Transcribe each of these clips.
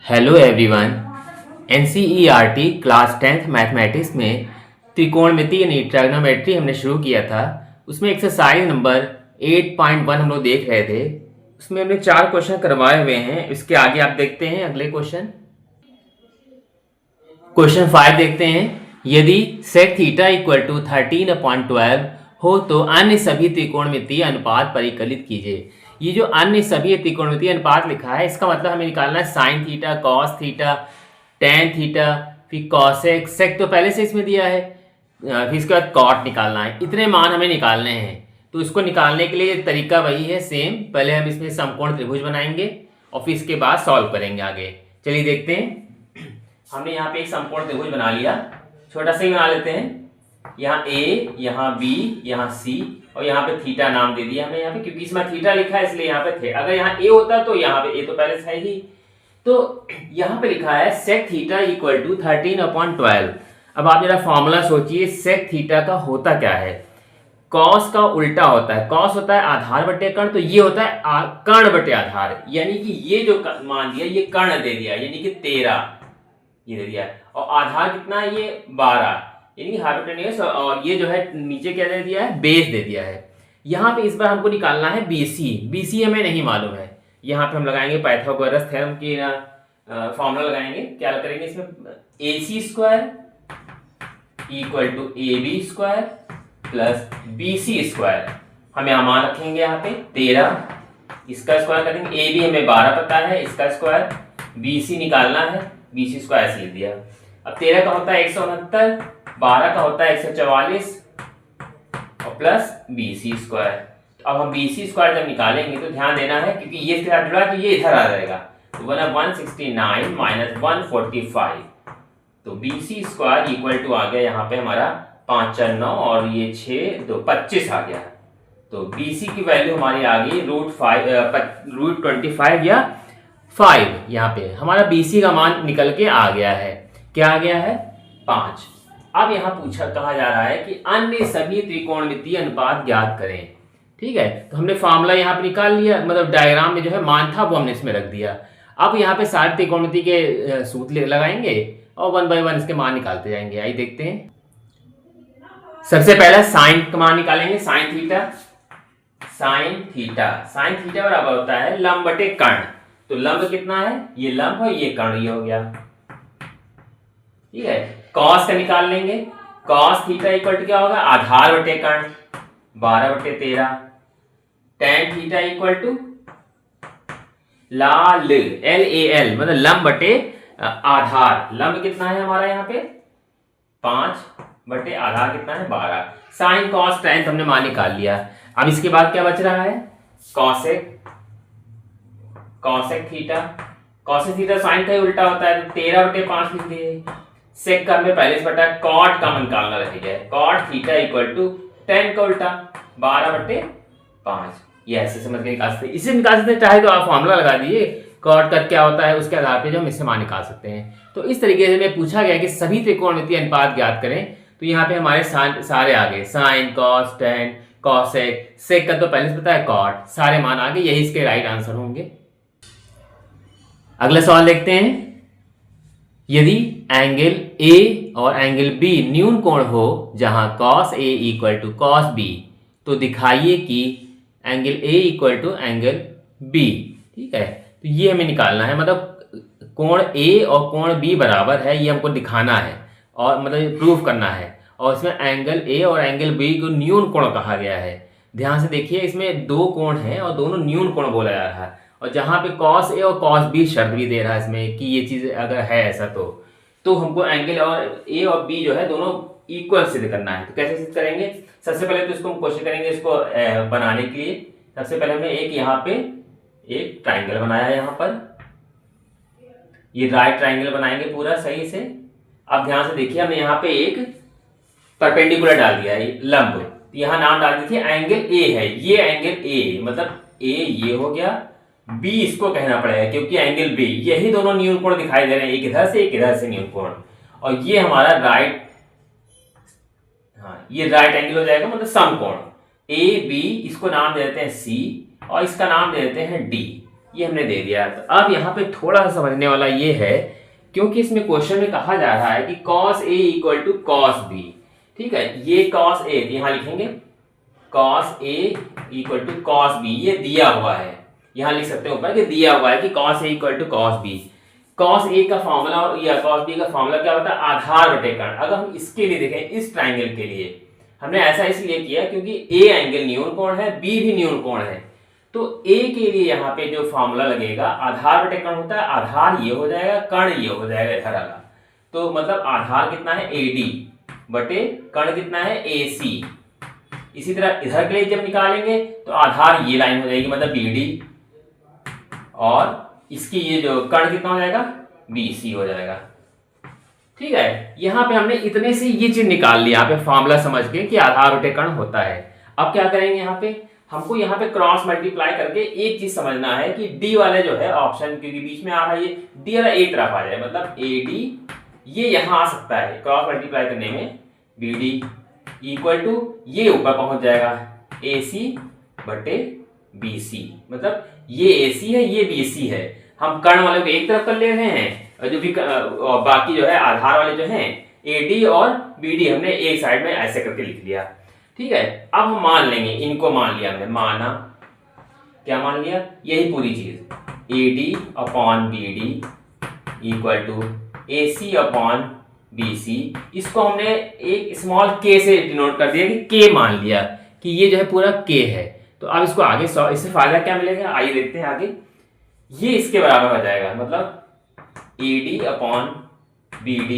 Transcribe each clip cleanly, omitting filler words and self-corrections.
Hello everyone. NCERT class 10th mathematics में त्रिकोणमिति यानी ट्रायगोनोमेट्री हमने शुरू किया था। उसमें एक्सरसाइज नंबर 8.1 हम लोग देख रहे थे। उसमें हमने 4 क्वेश्चन करवाए हुए हैं। इसके आगे आप देखते हैं अगले क्वेश्चन 5 देखते हैं। यदि sec थीटा इक्वल टू 13/12 हो तो अन्य सभी त्रिकोणमितीय अनुपात परिकलित कीजिए। ये जो अन्य सभी त्रिकोणमितीय अनुपात लिखा है, इसका मतलब हमें निकालना है sine theta, cos theta, tan theta, फिर कॉसेक, सेक तो पहले से इसमें दिया है, फिर इसके बाद कॉट निकालना है। इतने मान हमें निकालने हैं। तो इसको निकालने के लिए तरीका वही है सेम। पहले हम इसमें समकोण त्रिभुज बनाएंगे और फिर इसके बाद सॉल्व करेंगे आगे। चलिए देखते हैं। हमने यहाँ पे एक समकोण त्रिभुज बना लिया, छोटा सा ही बना लेते हैं। यहाँ ए, यहाँ बी, यहाँ सी और यहाँ पे थीटा नाम दे दिया हमने यहाँ पे, क्योंकि इसमें थीटा लिखा है इसलिए यहाँ पे थे। अगर यहाँ ए होता तो यहाँ पे ए तो पहले से ही। तो यहाँ पे लिखा है sec थीटा इक्वल टू 13/12। अब आप जरा फॉर्मूला सोचिए, sec थीटा का होता क्या है। कॉस का उल्टा होता है, कॉस होता है आधार बटे कर्ण, तो ये होता है कर्ण बटे आधार। यानी कि ये जो मान दिया ये कर्ण दे दिया, यानी कि 13 ये दे दिया है। और आधार कितना है, ये 12 यानी कि हाइपोटेन्यूस। और ये जो है नीचे क्या दे दिया है, बेस दे दिया है। यहाँ पे इस बार हमको निकालना है बीसी। बीसी हमें नहीं मालूम है। यहाँ पे हम लगाएंगे पाइथागोरस थ्योरम की फॉर्मूला लगाएंगे। क्या करेंगे इसमें, AC square equal to AB square plus BC square. हम यहाँ मान रखेंगे यहाँ पे 13, इसका स्क्वायर करेंगे। AB हमें 12 पता है, इसका स्क्वायर। BC निकालना है, BC स्क्वायर ऐसे लिख दिया। अब 13 का होता है 169, 12 का होता है 144 और प्लस BC स्क्वायर। अब हम BC स्क्वायर जब निकालेंगे तो ध्यान देना है, क्योंकि ये इसके साथ जुड़ा है तो ये इधर आ जाएगा। तो 169 माइनस 145, तो BC स्क्वायर इक्वल टू आ गया यहाँ पे हमारा 5 4 9 और ये 6 2 25 आ गया। तो BC की वैल्यू हमारी आ गई √25 या 5। यहाँ पे हमारा BC का मान निकल के आ गया है। क्या आ गया है, 5। अब यहाँ कहा जा रहा है कि अन्य सभी त्रिकोणमितीय अनुपात ज्ञात करें। ठीक है, तो हमने फॉर्मूला यहाँ पे निकाल लिया, मतलब डायग्राम में जो है मान था वो हमने इसमें रख दिया। अब यहाँ पे सारे त्रिकोणमिति के सूत्र लगाएंगे और 1 बाय 1 इसके मान निकालते जाएंगे। आइए देखते हैं। सबसे पहले साइन का मान निकालेंगे। साइन थीटा बराबर होता है लंब बटे कर्ण। तो लंब कितना है, ये लंब है, ये कर्ण, ये हो गया। ठीक है, कॉस का निकाल लेंगे। कॉस थीटा इक्वल टू क्या होगा, आधार बटे कर्ण 12 बटे 13। Tan theta equal to LAL मतलब लंब बटे आधार। लंब कितना है हमारा यहाँ पे 5 बटे आधार कितना है 12। साइन कॉस टेन हमने मान निकाल लिया। अब इसके बाद क्या बच रहा है, कॉसेक थीटा साइन का ही उल्टा होता है, तो 13 बटे 5 लिख दिए। सेक का हमें पहले से पता है, कॉट का निकालना रहेगा। कॉट थीटा इक्वल टू 10 का उल्टा 12 बटे 5। ये ऐसे समझ के निकाल सकते हैं। इसे निकाल सकते हैं, चाहे तो आप फॉर्मूला लगा दिए, कॉट का क्या होता है उसके आधार पे जो हम इससे मान निकाल सकते हैं। तो इस तरीके से हमें पूछा गया कि सभी त्रिकोणमितीय अनुपात ज्ञात करें। तो यहाँ पे हमारे सारे आ गए, साइन, कॉस, टेन, कॉसेक, सेक का तो पहले से पता है, कॉट, सारे मान आ गए। यही इसके राइट आंसर होंगे। अगला सवाल देखते हैं। यदि एंगल A और एंगल B न्यून कोण हो जहां cos A equal to cos B, तो दिखाइए कि angle A equal to angle B। ठीक है, तो ये हमें निकालना है, मतलब कोण A और कोण B बराबर है, ये हमको दिखाना है और मतलब प्रूफ करना है। और इसमें एंगल A और एंगल B को न्यून कोण कहा गया है। ध्यान से देखिए, इसमें 2 कोण हैं और दोनों न्यून कोण बोला जा रहा है। और जहां पे cos A और cos B शर्त भी दे रहा है इसमें कि ये चीज अगर है ऐसा तो हमको एंगल और A और B जो है दोनों इक्वल सिद्ध करना है। तो कैसे सिद्ध करेंगे, सबसे पहले तो इसको हम कोशिश करेंगे इसको बनाने के लिए। सबसे पहले हमने एक यहाँ पे एक ट्राइंगल बनाया है, यहाँ पर ये राइट ट्राइंगल बनाएंगे पूरा सही से। अब ध्यान से देखिए, हमने यहाँ पे एक परपेंडिकुलर डाल दिया है, लंब। यहाँ नाम डाल दीजिए एंगल A है, ये एंगल A, मतलब A ये हो गया, B इसको कहना पड़ेगा क्योंकि एंगल B, यही दोनों न्यून कोण दिखाई दे रहे हैं, एक इधर से न्यून कोण। और ये हमारा ये राइट एंगल हो जाएगा, मतलब समकोण। A B इसको नाम दे देते हैं C और इसका नाम दे देते हैं D। ये हमने दे दिया। तो अब यहाँ पे थोड़ा सा समझने वाला ये है, क्योंकि इसमें क्वेश्चन में कहा जा रहा है कि cos A equal to cos B. ठीक है, ये cos A यहाँ लिखेंगे cos A equal to cos B, ये दिया हुआ है, यहाँ लिख सकते हैं ऊपर कि दिया हुआ है कि cos A equal to cos B. cos A का फॉर्मूला या cos B का फॉर्मूला क्या होता है, आधार बटे कर्ण। अगर हम इसके लिए देखें, इस ट्राइंगल के लिए हमने ऐसा इसलिए किया क्योंकि A एंगल न्यून कोण है, B भी न्यून कोण है, तो A के लिए यहाँ पे जो फॉर्मूला लगेगा आधार बटे कर्ण होता है, आधार ये हो जाएगा, कर्ण ये हो जाएगा इधर वाला। तो मतलब आधार कितना है AD बटे कर्ण कितना है AC। इसी तरह इधर के लिए जब निकालेंगे तो आधार ये लाइन हो जाएगी मतलब BD, और इसकी ये जो कर्ण कितना हो जाएगा BC हो जाएगा। ठीक है, यहाँ पे हमने इतने से ये चीज निकाल लिया यहाँ पे फॉर्मूला समझ के कि आधार बटे कर्ण होता है। अब क्या करेंगे, यहाँ पे हमको यहाँ पे क्रॉस मल्टीप्लाई करके एक चीज समझना है कि डी वाले जो है ऑप्शन, क्योंकि बीच में आ रहा है ये डी वाला एक तरफ आ जाए, मतलब AD ये यहाँ आ सकता है क्रॉस मल्टीप्लाई करने में, BD इक्वल टू ये ऊपर पहुंच जाएगा AC बटे BC, मतलब ये AC है ये BC है। हम कर्ण वाले को एक तरफ कर ले रहे हैं और जो भी बाकी जो है आधार वाले जो हैं AD और BD हमने एक साइड में ऐसे करके लिख लिया। ठीक है, अब हम मान लेंगे, इनको मान लिया हमने, माना क्या मान लिया, यही पूरी चीज AD upon BD equal to AC upon BC। इसको हमने एक स्मॉल k से डिनोट कर दिया कि k मान लिया कि ये जो है पूरा k है। तो अब इसको आगे इससे फायदा क्या मिलेगा, आइए देखते हैं आगे। ये इसके बराबर हो जाएगा, मतलब AD upon BD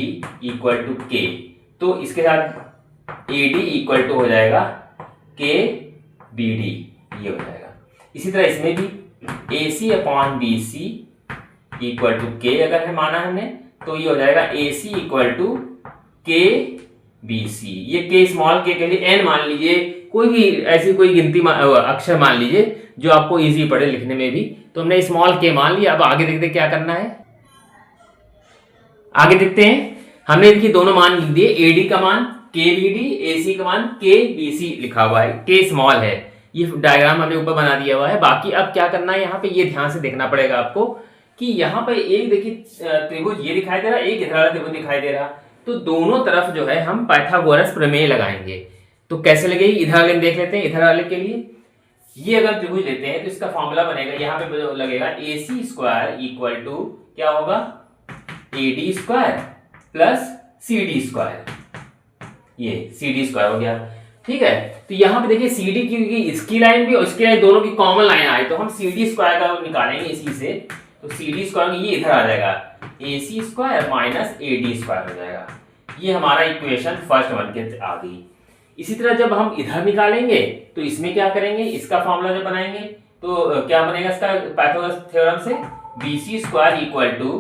equal to k, तो इसके साथ AD इक्वल टू हो जाएगा k BD, ये हो जाएगा। इसी तरह इसमें भी AC upon BC equal to k अगर है माना हमने, तो ये हो जाएगा AC equal to k BC। ये k स्मॉल k के लिए n मान लीजिए, कोई भी ऐसी कोई गिनती अक्षर मान लीजिए जो आपको इजी पड़े लिखने में भी। तो हमने स्मॉल k मान लिया। अब आगे देखते क्या करना है, आगे देखते हैं। हमने देखिए दोनों मान लिख दिए, AD का मान KBD, AC का मान KBC लिखा हुआ है, k स्मॉल है, ये डायग्राम हमने ऊपर बना दिया हुआ है। बाकी अब क्या करना है, यहाँ पे ये ध्यान से देखना पड़ेगा आपको कि यहाँ पे एक देखिए त्रिभुज ये दिखाई दे रहा है, एक इधर वाला त्रिभुज दिखाई दे रहा, तो दोनों तरफ जो है हम पाइथागोरस प्रमेय लगाएंगे। तो कैसे लगेगी, इधर वाले देख लेते हैं। इधर वाले के लिए ये अगर त्रिभुज लेते हैं तो इसका फॉर्मूला बनेगा, यहाँ पे लगेगा AC स्क्वायर इक्वल टू क्या होगा, AD square plus CD square, ये CD स्क्वायर हो गया। ठीक है, तो यहाँ पे देखिए CD की इसकी लाइन भी और इसकी लाइन दोनों की कॉमन लाइन आए, तो हम CD स्क्वायर का निकालेंगे इसी से। तो CD स्क्वायर ये इधर आ जाएगा, AC square minus AD square हो जाएगा। ये हमारा इक्वेशन फर्स्ट बन के आ गई। इसी तरह जब हम इधर निकालेंगे तो इसमें क्या करेंगे, इसका फॉर्मूला जब बनाएंगे तो क्या बनेगा इसका पाइथागोरस थ्योरम से, BC स्क्वायर इक्वल टू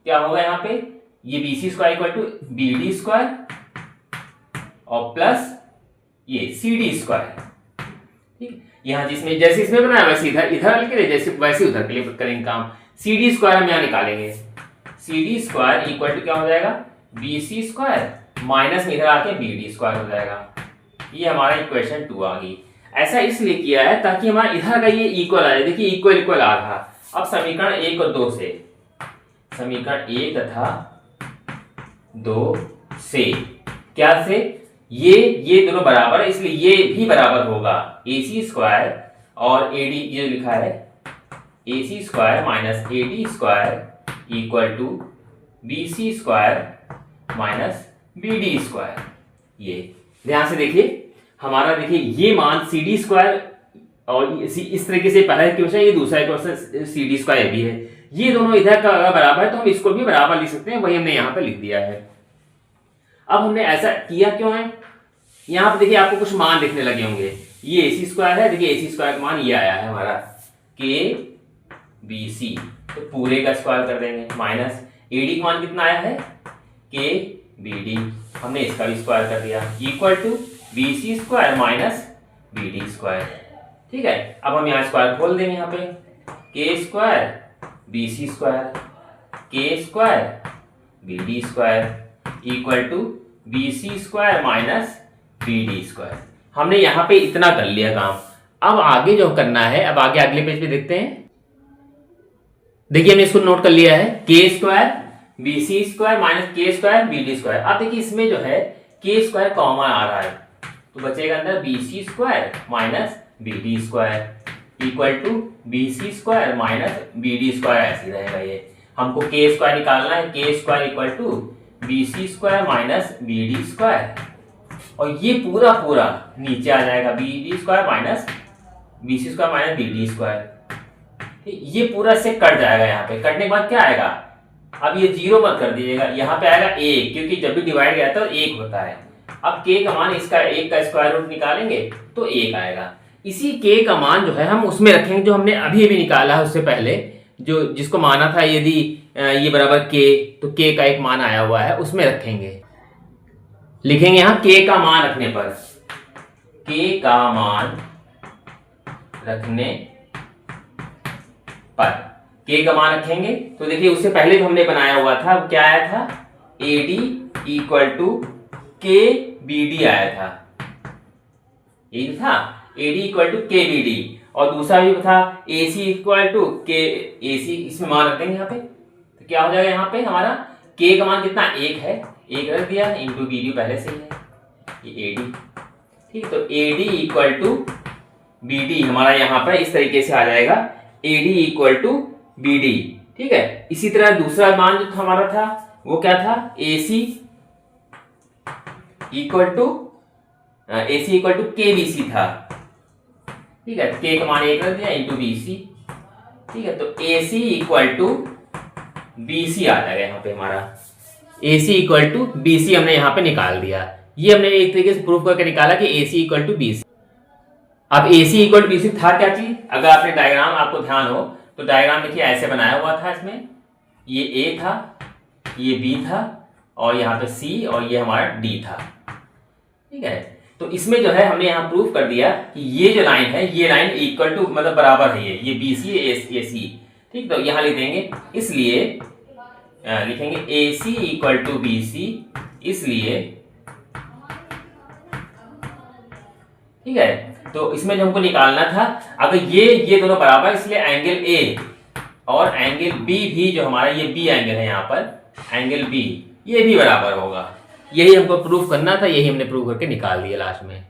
क्या होगा यहाँ पे, ये BC square equal to BD square और प्लस ये CD स्क्वायर। ठीक, यहाँ जिसमें जैसे इसमें बनाया वैसे इधर इधर के लिए जैसे वैसे उधर के लिए करेंगे काम। CD स्क्वायर हम यहाँ निकालेंगे, CD स्क्वायर इक्वल टू क्या हो जाएगा, BC स्क्वायर माइनस में इधर आके BD स्क्वायर हो जाएगा। ये हमारा इक्वेशन 2 आ गई। ऐसा इसलिए किया है ताकि हमारा इधर का ये इक्वल आ जाए। देखिए इक्वल इक्वल आ रहा। अब समीकरण 1 और 2 से, समीकरण 1 तथा 2 से क्या से, ये दोनों बराबर है इसलिए ये भी बराबर होगा AC स्क्वायर और AD, ये लिखा है AC square minus AD square equal to BC square minus BD square. ये ध्यान से देखिए, हमारा देखिए ये मान CD स्क्वायर और इस तरीके से पहला क्वेश्चन, ये दूसरा क्वेश्चन CD स्क्वायर भी है, ये दोनों इधर का अगर बराबर है तो हम इसको भी बराबर लिख सकते हैं, वही हमने यहाँ पे लिख दिया है। अब हमने ऐसा किया क्यों है, यहाँ पे देखिए आपको कुछ मान दिखने लगे होंगे, ये AC स्क्वायर है, देखिए AC स्क्वायर का मान ये आया है हमारा KBC, तो पूरे का स्क्वायर कर देंगे, माइनस AD का मान कितना आया है KBD, हमने इसका भी स्क्वायर कर दिया, equal to BC square minus BD square. ठीक है, अब हम यहाँ स्क्वायर खोल देंगे, यहाँ पे K square BC square, K square BD square equal to BC square minus BD square. हमने यहाँ पे इतना कर लिया काम। अब आगे जो करना है, अब आगे अगले पेज पे देखते हैं। देखिए हमने इसको नोट कर लिया है, K square B C square minus K square B D square. अब देखिए इसमें जो है के स्क्वायर कॉमन आ रहा है, तो बचेगा अंदर B C square minus B D square equal to B C square minus B D square. ऐसे रहेगा ये। हमको के स्क्वायर निकालना है, K square equal to B C square minus B D square, और ये पूरा पूरा नीचे आ जाएगा B D square minus B C square minus B D square. ये पूरा से कट जाएगा। यहाँ पे कटने के बाद क्या आएगा, अब ये जीरो मत कर दीजिएगा, यहाँ पे आएगा एक, क्योंकि जब भी डिवाइड जाता है तो एक होता है। अब के का मान इसका एक का स्क्वायर रूट निकालेंगे तो एक आएगा। इसी के का मान जो है हम उसमें रखेंगे जो हमने अभी अभी निकाला है उससे पहले, जो जिसको माना था यदि ये बराबर के, तो के का एक मान आया हुआ है उसमें रखेंगे। लिखेंगे यहाँ के का मान रखने पर, के का मान रखने पर के का मान रखेंगे। तो देखिए उससे पहले जो हमने बनाया हुआ था वो क्या आया था, ए डी इक्वल टू के बी डी आया था, यही था, ए डी इक्वल टू के बी डी। और दूसरा भी था ए सी इक्वल टू के ए सी, इसमें मान रख देंगे यहाँ पे, तो क्या हो जाएगा यहाँ पे हमारा के का मान कितना, एक है, एक रख दिया, इंटू बी डी पहले से ही है, ये ए डी। ठीक, तो A D equal to B D हमारा यहाँ पर इस तरीके से आ जाएगा, A D equal to B D. ठीक है, इसी तरह दूसरा मान जो हमारा था वो क्या था, ए सी इक्वल टू के बी सी था। ठीक है, के का मान एक रख दिया इंटू बी सी। ठीक है, तो ए सी इक्वल टू बी सी आ जाएगा यहाँ पे हमारा, ए सी इक्वल टू बी सी हमने यहाँ पे निकाल दिया। ये हमने एक तरीके से प्रूफ करके निकाला कि ए सी इक्वल टू बी सी। अब ए सी इक्वल टू बी सी था क्या चीज, अगर आपने डायग्राम आपको ध्यान हो तो डायग्राम देखिए ऐसे बनाया हुआ था, इसमें ये ए था, ये बी था, और यहाँ पे सी, और ये हमारा डी था। ठीक है, तो इसमें जो है हमने यहाँ प्रूफ कर दिया कि ये जो लाइन है ये लाइन इक्वल टू मतलब बराबर है, ये बी सी ए सी। ठीक, तो यहाँ लिख देंगे, इसलिए लिखेंगे ए सी इक्वल टू बी सी, इसलिए। ठीक है, तो इसमें जो हमको निकालना था, अगर ये दोनों बराबर, इसलिए एंगल ए और एंगल बी भी जो हमारा ये बी एंगल है यहाँ पर, एंगल बी ये भी बराबर होगा। यही हमको प्रूफ करना था, यही हमने प्रूफ करके निकाल दिया लास्ट में।